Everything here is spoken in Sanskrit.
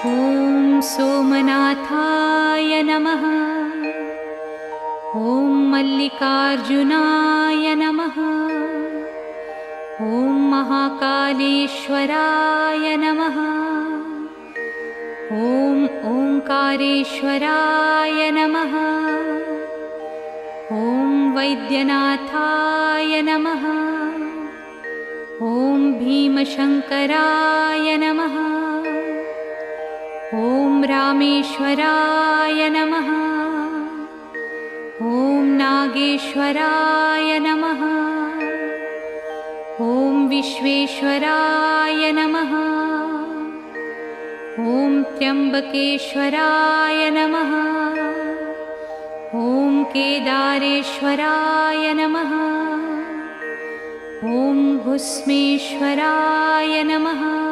ॐ सोमनाथाय नमः। ॐ मल्लिकार्जुनाय नमः। ॐ महाकालेश्वराय नमः। ॐ ओंकारेश्वराय नमः। ॐ वैद्यनाथाय नमः। ॐ भीमशंकराय नमः। ॐ रामेश्वराय नमः। ॐ नागेश्वराय नमः। ॐ विश्वेश्वराय नमः। ॐ त्र्यंबकेश्वराय नमः। ॐ केदारेश्वराय नमः। ॐ भुस्मेश्वराय नमः।